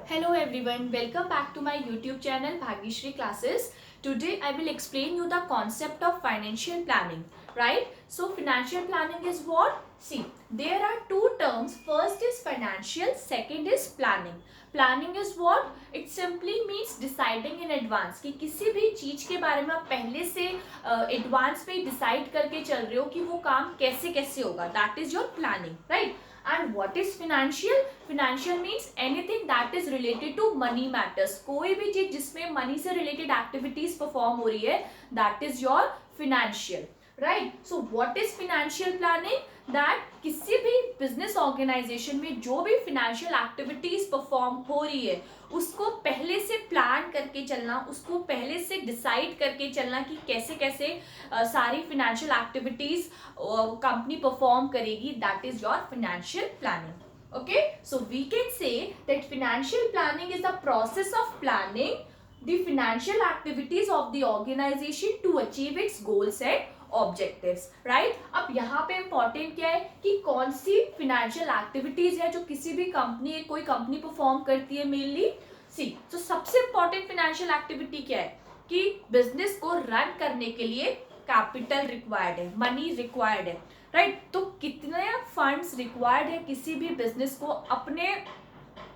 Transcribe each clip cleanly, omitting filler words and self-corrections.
Hello everyone, welcome back to my YouTube channel Bhagyashree Classes. Today I will explain you the concept of financial planning, right? So financial planning is what? See, there are two terms. First is financial, second is planning. Planning is what? It simply means deciding in advance कि किसी भी चीज के बारे में आप पहले से एडवांस में डिसाइड करके चल रहे हो कि वो काम कैसे कैसे होगा. That is your planning, right? And what is financial? Financial means anything that is related to money matters. कोई भी चीज जिसमें मनी से रिलेटेड एक्टिविटीज परफॉर्म हो रही है, that is your financial. Right. So what is financial planning? That किसी भी बिजनेस ऑर्गेनाइजेशन में जो भी फिनेंशियल एक्टिविटीज परफॉर्म हो रही है उसको पहले से प्लान करके चलना, उसको पहले से डिसाइड करके चलना कि कैसे कैसे सारी फिनेंशियल एक्टिविटीज कंपनी परफॉर्म करेगी. That is your financial planning. Okay, so we can say that financial planning is the process of planning the financial activities of the organization to achieve its goals and objectives, right? अब यहाँ पे important क्या है कि कौन सी financial activities है जो किसी भी कंपनी, कोई कंपनी परफॉर्म करती है मेनली. सी, तो सबसे important financial activity क्या है कि बिजनेस को रन करने के लिए कैपिटल रिक्वायर्ड है, मनी रिक्वायर्ड है, राइट. तो कितने फंड्स रिक्वायर्ड है किसी भी बिजनेस को अपने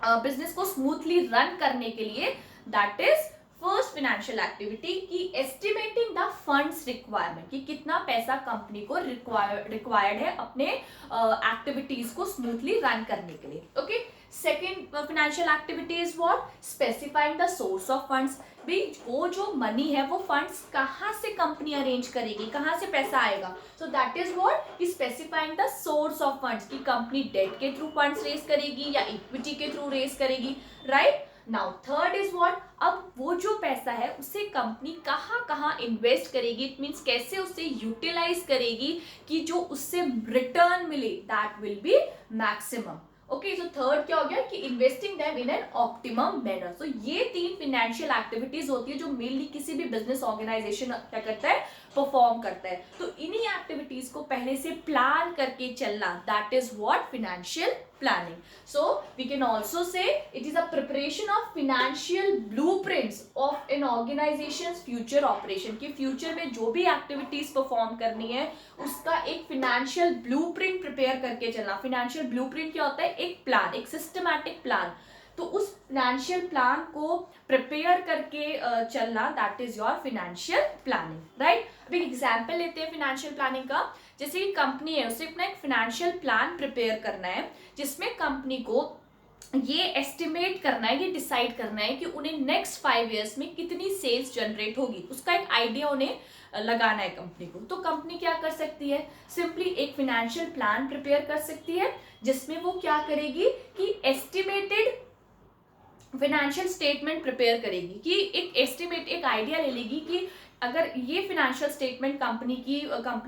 बिजनेस को स्मूथली रन करने के लिए. That is first financial activity की एस्टिमेटिंग द फंड्स रिक्वायरमेंट कि कितना पैसा कंपनी को रिक्वायर्ड है अपने एक्टिविटीज को स्मूथली रन करने के लिए. Okay. Second financial activity is what? Specifying the source of funds. भी वो जो मनी है वो फंड्स कहाँ से कंपनी अरेंज करेगी, कहाँ से पैसा आएगा. So that is what? Specifying the source of funds कि कंपनी डेट के थ्रू फंड्स रेज करेगी या इक्विटी के थ्रू रेज करेगी, right. Now third is what? अब वो जो पैसा है उसे कंपनी कहाँ कहाँ इन्वेस्ट करेगी. इट मीन्स कैसे उसे यूटिलाइज करेगी कि जो उससे रिटर्न मिले that will be maximum. Okay. So third क्या हो गया कि investing them in an optimum manner. So ये तीन फिनेंशियल एक्टिविटीज होती है जो मेनली किसी भी बिजनेस ऑर्गेनाइजेशन क्या करता है, परफॉर्म करता है. तो इन्हीं एक्टिविटीज को पहले से प्लान करके चलना, that is what? Financial planning. So we can also say it is a preparation of financial blueprints of an organization's future operation कि future में जो भी activities perform करनी है उसका एक financial blueprint prepare करके चलना. financial blueprint क्या होता है? एक plan, एक systematic plan. तो उस फाइनेंशियल प्लान को प्रिपेयर करके चलना, that is your financial planning, right. अभी एग्जांपल लेते हैं फिनेंशियल प्लानिंग का. जैसे कि कंपनी है उसे अपना एक फिनेंशियल प्लान प्रिपेयर करना है जिसमें कंपनी को ये एस्टिमेट करना है, ये डिसाइड करना है कि उन्हें नेक्स्ट 5 ईयर्स में कितनी सेल्स जनरेट होगी. उसका एक आइडिया उन्हें लगाना है कंपनी को. तो कंपनी क्या कर सकती है? सिंपली एक फिनेंशियल प्लान प्रिपेयर कर सकती है जिसमें वो क्या करेगी कि एस्टिमेटेड फाइनेंशियल स्टेटमेंट प्रिपेयर करेगी कि एक एस्टिमेट, एक आइडिया ले लेगी कि अगर ये फिनेंशियल स्टेटमेंट कंपनी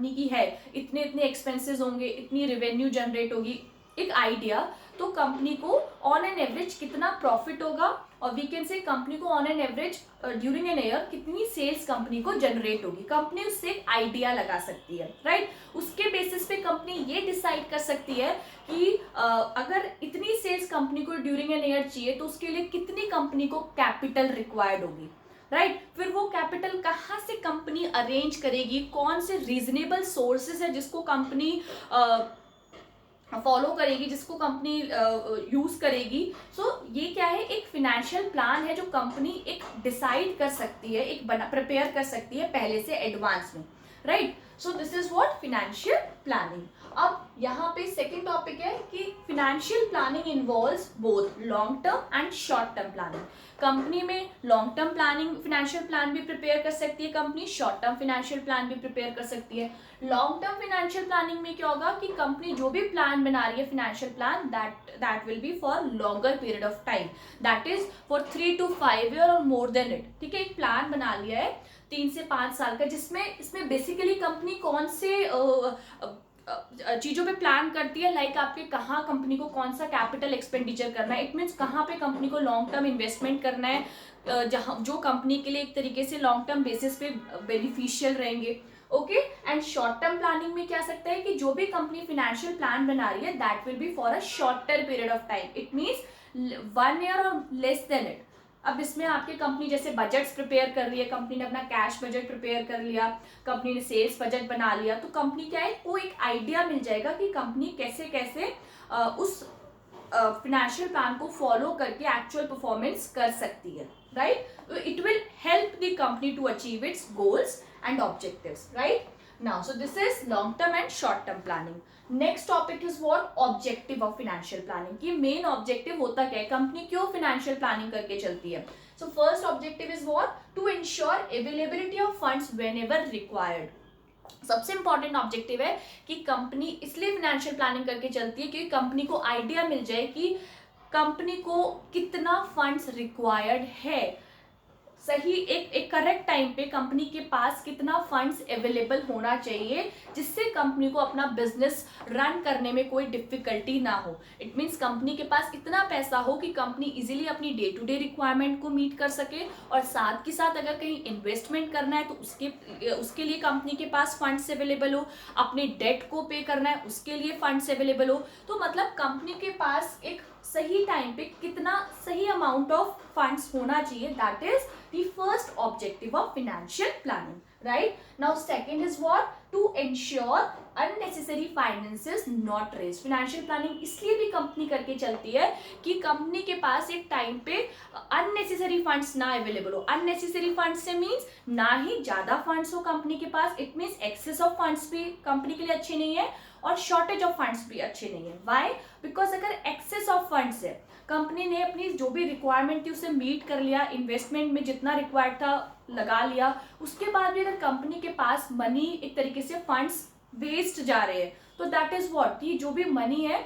की है, इतने इतने एक्सपेंसेस होंगे, इतनी रेवेन्यू जनरेट होगी, एक आइडिया. तो कंपनी को ऑन एन एवरेज कितना प्रॉफिट होगा और वी कैन से कंपनी को on an average during an year कितनी सेल्स कंपनी को जनरेट होगी. कंपनी उससे एक आइडिया लगा सकती है, राइट. उसके बेसिस पे कंपनी ये डिसाइड कर सकती है कि अगर इतनी सेल्स कंपनी को ड्यूरिंग एन ईयर चाहिए तो उसके लिए कितनी कंपनी को कैपिटल रिक्वायर्ड होगी, राइट. फिर वो कैपिटल कहाँ से कंपनी अरेंज करेगी, कौन से रीजनेबल सोर्सेज है जिसको कंपनी फॉलो करेगी, जिसको कंपनी यूज करेगी. सो ये क्या है? एक फिनेंशियल प्लान है जो कंपनी एक डिसाइड कर सकती है, एक प्रिपेयर कर सकती है पहले से एडवांस में, right. So this is what? Financial planning. अब यहाँ पे सेकेंड टॉपिक है कि financial planning involves both long term and short term planning. Company में long term planning financial plan भी प्रिपेयर कर सकती है company, short term financial plan भी प्रिपेयर कर सकती है. लॉन्ग टर्म फिनेंशियल प्लानिंग में क्या होगा कि कंपनी जो भी प्लान बना रही है financial plan, that will B for longer period of time, that is for 3 to 5 year और मोर देन इट. ठीक है, एक प्लान बना लिया है 3 से 5 साल का जिसमें इसमें बेसिकली कंपनी कौन से चीज़ों पे प्लान करती है, लाइक आपके कहाँ कंपनी को कौन सा कैपिटल एक्सपेंडिचर करना है. इट मीन्स कहाँ पे कंपनी को लॉन्ग टर्म इन्वेस्टमेंट करना है जहाँ जो कंपनी के लिए एक तरीके से लॉन्ग टर्म बेसिस पे बेनिफिशियल रहेंगे. Okay. And short term planning में क्या सकता है कि जो भी कंपनी फाइनेंशियल प्लान बना रही है that will B for a shorter period of time, it means 1 year और लेस देन इट। अब इसमें आपकी कंपनी जैसे बजट्स प्रिपेयर कर रही है, कंपनी ने अपना कैश बजट प्रिपेयर कर लिया, कंपनी ने सेल्स बजट बना लिया, तो कंपनी क्या है, को एक आइडिया मिल जाएगा कि कंपनी कैसे कैसे उस फाइनेंशियल प्लान को फॉलो करके एक्चुअल परफॉर्मेंस कर सकती है, राइट। तो it will help the company to achieve its goals and objectives, right. Now so this is long term and short term planning. Next topic is what, objective of financial planning, कि main objective होता क्या है, company क्यों financial planning करके चलती है। So first objective is what, to ensure availability of funds whenever required. सबसे important objective है कि कंपनी इसलिए फाइनेंशियल प्लानिंग करके चलती है क्योंकि कंपनी को आइडिया मिल जाए कि कंपनी को कितना फंड्स रिक्वायर्ड है, सही एक करेक्ट टाइम पे कंपनी के पास कितना फंड्स अवेलेबल होना चाहिए जिससे कंपनी को अपना बिजनेस रन करने में कोई डिफिकल्टी ना हो। इट मीन्स कंपनी के पास इतना पैसा हो कि कंपनी इजीली अपनी डे टू डे रिक्वायरमेंट को मीट कर सके, और साथ के साथ अगर कहीं इन्वेस्टमेंट करना है तो उसके लिए कंपनी के पास फंड्स अवेलेबल हो, अपने डेट को पे करना है उसके लिए फंड्स अवेलेबल हो। तो मतलब कंपनी के पास एक सही टाइम पे कितना सही अमाउंट ऑफ फंड्स होना चाहिए, that is the first objective of financial planning, right? Now second is what, to ensure unnecessary finances not raised। financial planning इसलिए भी कंपनी करके चलती है कि कंपनी के पास एक टाइम पे unnecessary funds ना अवेलेबल हो। unnecessary funds से मीन्स ना ही ज्यादा फंड्स हो कंपनी के पास, it means excess of funds भी कंपनी के लिए अच्छे नहीं है और शॉर्टेज ऑफ फंड्स भी अच्छे नहीं है। व्हाई, बिकॉज अगर एक्सेस ऑफ फंड्स है, कंपनी ने अपनी जो भी रिक्वायरमेंट थी उसे मीट कर लिया, इन्वेस्टमेंट में जितना रिक्वायर्ड था लगा लिया, उसके बाद भी अगर कंपनी के पास मनी एक तरीके से फंड्स वेस्ट जा रहे हैं तो दैट इज व्हाट, कि जो भी मनी है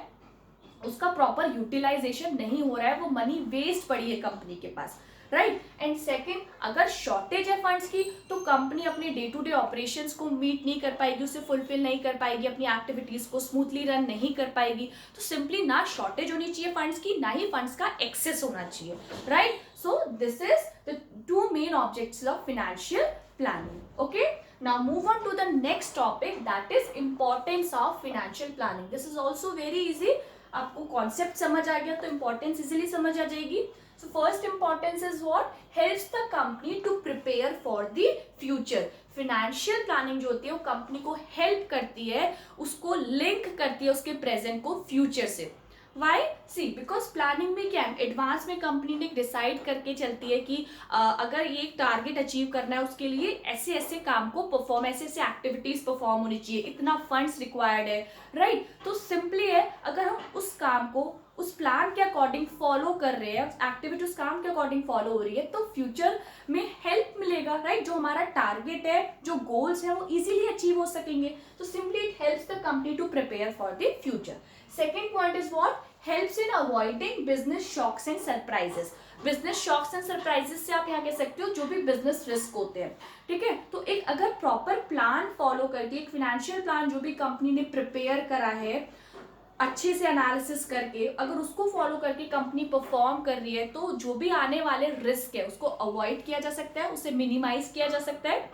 उसका प्रॉपर यूटिलाइजेशन नहीं हो रहा है, वो मनी वेस्ट पड़ी है कंपनी के पास, राइट। एंड सेकेंड, अगर शॉर्टेज है फंड्स की तो कंपनी अपने डे टू डे ऑपरेशंस को मीट नहीं कर पाएगी, उसे फुलफिल नहीं कर पाएगी, अपनी एक्टिविटीज को स्मूथली रन नहीं कर पाएगी। तो सिंपली ना शॉर्टेज होनी चाहिए फंड्स की, ना ही फंड्स का एक्सेस होना चाहिए, right. So this is the two main objects of financial planning. Okay, now move on to the next topic, that is importance of financial planning। this is also very easy, आपको concept समझ आ गया तो importance easily समझ आ जाएगी। So first importance is what, helps the company to prepare for the future. Financial planning जो होती है वो कंपनी को हेल्प करती है, उसको लिंक करती है उसके प्रेजेंट को फ्यूचर से। वाई, सी बिकॉज प्लानिंग में क्या है, एडवांस में कंपनी ने डिसाइड करके चलती है कि अगर ये एक टारगेट अचीव करना है उसके लिए ऐसे ऐसे काम को परफॉर्म, ऐसे ऐसे एक्टिविटीज परफॉर्म होनी चाहिए, इतना फंड्स रिक्वायर्ड है, राइट। तो सिंपली है, अगर हम उस काम को उस प्लान के अकॉर्डिंग फॉलो कर रहे हैं, एक्टिविटी उस काम के अकॉर्डिंग फॉलो हो रही है, तो फ्यूचर में हेल्प मिलेगा, राइट। जो हमारा टारगेट है, जो गोल्स है वो इजीली अचीव हो सकेंगे। तो simply it helps the company to prepare for the future. Second point is what, helps in avoiding business shocks and surprises. Business shocks and surprises से आप यहाँ कह सकते हो जो भी बिजनेस रिस्क होते हैं, ठीक है। तो एक अगर प्रॉपर प्लान फॉलो करके, एक फाइनेंशियल प्लान जो भी कंपनी ने प्रिपेयर करा है अच्छे से एनालिसिस करके, अगर उसको फॉलो करके कंपनी परफॉर्म कर रही है तो जो भी आने वाले रिस्क है उसको अवॉइड किया जा सकता है, उसे मिनिमाइज किया जा सकता है,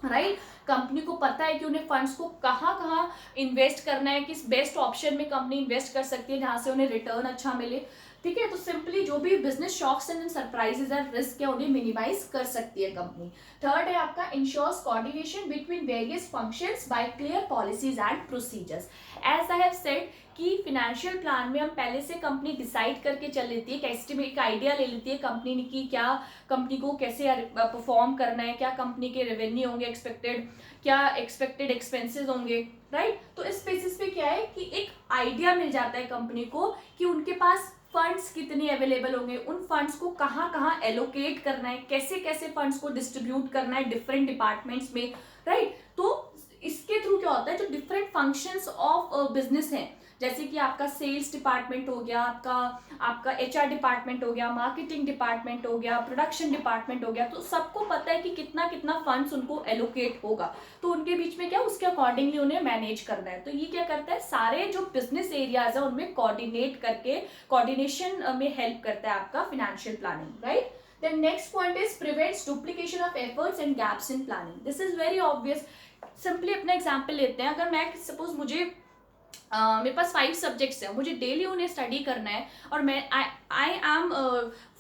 राइट। कंपनी को पता है कि उन्हें फंड्स को कहाँ कहाँ इन्वेस्ट करना है, किस बेस्ट ऑप्शन में कंपनी इन्वेस्ट कर सकती है जहाँ से उन्हें रिटर्न अच्छा मिले, ठीक है। तो सिंपली जो भी बिजनेस शॉक्स एंड सरप्राइजेज है, रिस्क है, उन्हें मिनिमाइज कर सकती है कंपनी। थर्ड है आपका, ensures coordination between various functions by clear policies and procedures. As I have said कि फाइनेंशियल प्लान में हम पहले से कंपनी डिसाइड करके चल लेती है, एक एस्टिमेट, एक आइडिया ले लेती है कंपनी ने कि क्या कंपनी को कैसे परफॉर्म करना है, क्या कंपनी के रेवेन्यू होंगे एक्सपेक्टेड, क्या एक्सपेक्टेड एक्सपेंसेस होंगे, राइट। तो इस बेसिस पे क्या है कि एक आइडिया मिल जाता है कंपनी को कि उनके पास फंड्स कितने अवेलेबल होंगे, उन फंड्स को कहाँ कहाँ एलोकेट करना है, कैसे कैसे फंड्स को डिस्ट्रीब्यूट करना है डिफरेंट डिपार्टमेंट्स में, राइट। तो इसके थ्रू क्या होता है, जो डिफरेंट फंक्शंस ऑफ बिजनेस हैं, जैसे कि आपका सेल्स डिपार्टमेंट हो गया, आपका एचआर डिपार्टमेंट हो गया, मार्केटिंग डिपार्टमेंट हो गया, प्रोडक्शन डिपार्टमेंट हो गया, तो सबको पता है कि कितना कितना फंड्स उनको एलोकेट होगा, तो उनके बीच में क्या उसके अकॉर्डिंगली उन्हें मैनेज करना है। तो ये क्या करता है, सारे जो बिजनेस एरियाज है उनमें कोऑर्डिनेट करके, कोऑर्डिनेशन में हेल्प करता है आपका financial planning, right. Then next point is prevents duplication of efforts and gaps in planning. This is very obvious simply अपना एग्जाम्पल लेते हैं, अगर मैं सपोज मुझे मेरे पास 5 सब्जेक्ट्स हैं, मुझे डेली उन्हें स्टडी करना है और मैं I am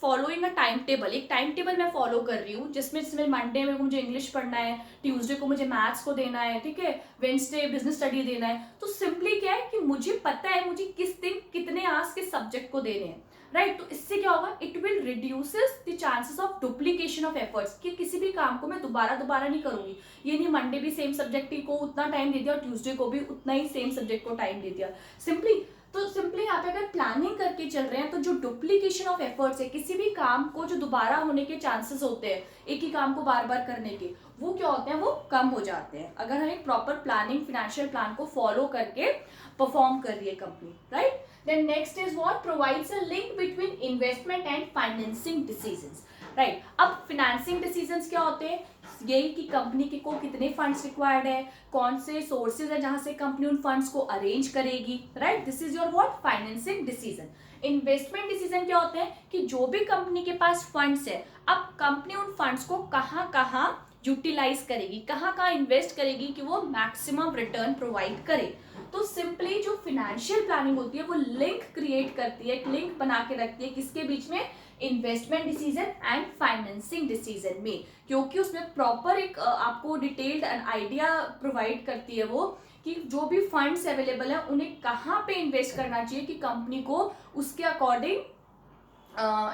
following a time table, एक टाइम टेबल मैं फॉलो कर रही हूँ जिसमें मंडे में मुझे इंग्लिश पढ़ना है, ट्यूसडे को मुझे मैथ्स को देना है, ठीक है, वेंसडे बिजनेस स्टडी देना है। तो सिंपली क्या है कि मुझे पता है मुझे किस दिन कितने आवर्स किस सब्जेक्ट को देने हैं, राइट। तो इससे क्या होगा, it will reduces the chances of duplication of efforts, कि किसी भी काम को मैं दोबारा नहीं करूंगी। ये नहीं मंडे भी सेम सब्जेक्ट को उतना टाइम दे दिया और ट्यूसडे को भी उतना ही सेम सब्जेक्ट को टाइम दे दिया। सिंपली यहाँ पे अगर प्लानिंग करके चल रहे हैं तो जो डुप्लीकेशन ऑफ एफर्ट्स है, किसी भी काम को जो दोबारा होने के चांसेस होते हैं एक ही काम को बार बार करने के, वो क्या होते हैं, वो कम हो जाते हैं अगर हम एक प्रॉपर प्लानिंग फिनेंशियल प्लान को फॉलो करके परफॉर्म कर रही है company, right. Then next is what, provides a link between investment and financing decisions, right. अब फाइनेंसिंग डिसीजंस क्या होते हैं, यही कि कंपनी के को कितने फंड्स रिक्वायर्ड है, कौन से सोर्सेज है जहां से कंपनी उन फंड्स को अरेंज करेगी, right. This is your what, financing decision. Investment decision क्या होते हैं कि जो भी कंपनी के पास फंड्स है, अब कंपनी उन फंड्स को कहाँ कहाँ यूटिलाइज करेगी, कहाँ कहाँ इन्वेस्ट करेगी कि वो मैक्सिमम रिटर्न प्रोवाइड करे। तो सिंपली जो फिनेंशियल प्लानिंग होती है वो लिंक क्रिएट करती है, एक लिंक बना के रखती है किसके बीच में, investment decision and financing decision में, क्योंकि उसमें प्रॉपर एक आपको डिटेल्ड आइडिया प्रोवाइड करती है वो कि जो भी फंड्स अवेलेबल है उन्हें कहाँ पे इन्वेस्ट करना चाहिए कि कंपनी को उसके अकॉर्डिंग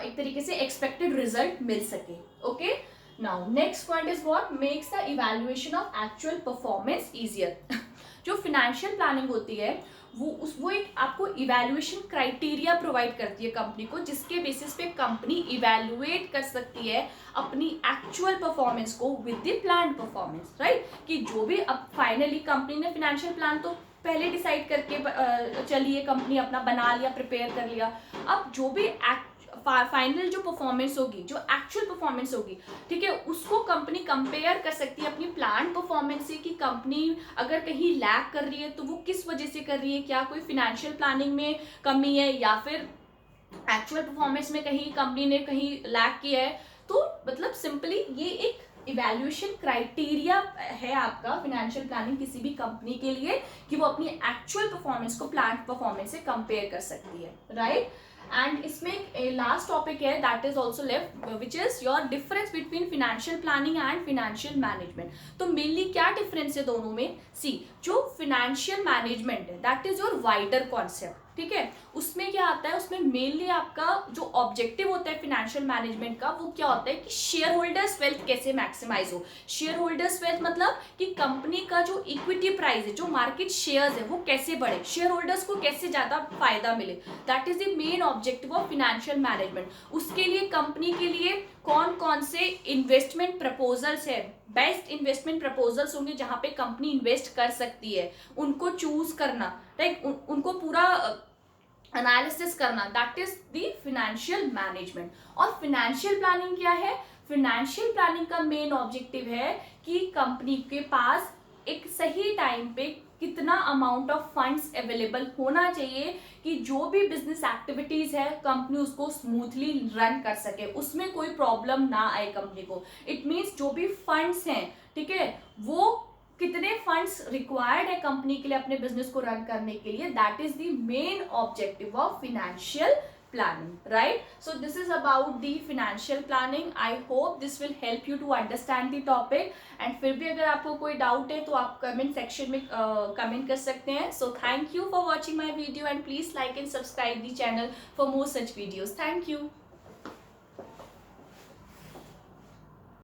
एक तरीके से एक्सपेक्टेड रिजल्ट मिल सके। Okay, now next point is what, makes the evaluation of actual performance easier. जो फिनेंशियल प्लानिंग होती है वो एक आपको इवैल्यूएशन क्राइटेरिया प्रोवाइड करती है कंपनी को, जिसके बेसिस पे कंपनी इवैल्यूएट कर सकती है अपनी एक्चुअल परफॉर्मेंस को with the plan performance, right. कि जो भी अब फाइनली कंपनी ने फिनेंशियल प्लान तो पहले डिसाइड करके चलिए कंपनी अपना बना लिया, प्रिपेयर कर लिया, अब जो भी फाइनल जो परफॉर्मेंस होगी, जो एक्चुअल परफॉर्मेंस होगी, ठीक है, उसको कंपनी कंपेयर कर सकती है अपनी प्लान परफॉर्मेंस से कि कंपनी अगर कहीं लैग कर रही है तो वो किस वजह से कर रही है, क्या कोई फिनेंशियल प्लानिंग में कमी है या फिर एक्चुअल परफॉर्मेंस में कहीं कंपनी ने कहीं लैग किया है। तो मतलब सिंपली ये एक इवैल्यूएशन क्राइटेरिया है आपका फिनेंशियल प्लानिंग किसी भी कंपनी के लिए कि वो अपनी एक्चुअल परफॉर्मेंस को प्लान परफॉर्मेंस से कंपेयर कर सकती है, राइट। एंड इसमें एक लास्ट टॉपिक है that is also left, which is your difference between financial planning and financial management. तो मेनली क्या डिफरेंस है दोनों में, सी जो फिनेंशियल मैनेजमेंट है that is your wider concept, ठीक है, उसमें क्या आता है, उसमें मेनली आपका जो ऑब्जेक्टिव होता है फिनेंशियल मैनेजमेंट का वो क्या होता है कि शेयर होल्डर्स वेल्थ कैसे मैक्सिमाइज हो। शेयर होल्डर्स वेल्थ मतलब कि कंपनी का जो इक्विटी प्राइस है, जो मार्केट शेयर्स है वो कैसे बढ़े, शेयर होल्डर्स को कैसे ज्यादा फायदा मिले, that is the main objective of financial management. उसके लिए कंपनी के लिए कौन कौन से इन्वेस्टमेंट प्रपोजल्स है, बेस्ट इन्वेस्टमेंट प्रपोजल्स होंगे जहां पे कंपनी इन्वेस्ट कर सकती है, उनको चूज करना, राइट, उनको पूरा एनालिसिस करना, that is the financial management. और फिनेंशियल प्लानिंग क्या है, फिनेंशियल प्लानिंग का मेन ऑब्जेक्टिव है कि कंपनी के पास एक सही टाइम पे कितना अमाउंट ऑफ फंड्स अवेलेबल होना चाहिए कि जो भी बिजनेस एक्टिविटीज है कंपनी उसको स्मूथली रन कर सके, उसमें कोई प्रॉब्लम ना आए कंपनी को। इट मीन्स जो भी फंड्स हैं, ठीक है, वो कितने फंड्स रिक्वायर्ड है कंपनी के लिए अपने बिजनेस को रन करने के लिए, that is the main objective of financial planning, right? So this is about the financial planning. I hope this will help you to understand the topic. And फिर भी अगर आपको कोई डाउट है तो आप कमेंट सेक्शन में कमेंट कर सकते हैं. So thank you for watching my video and please like and subscribe the channel for more such videos. Thank you.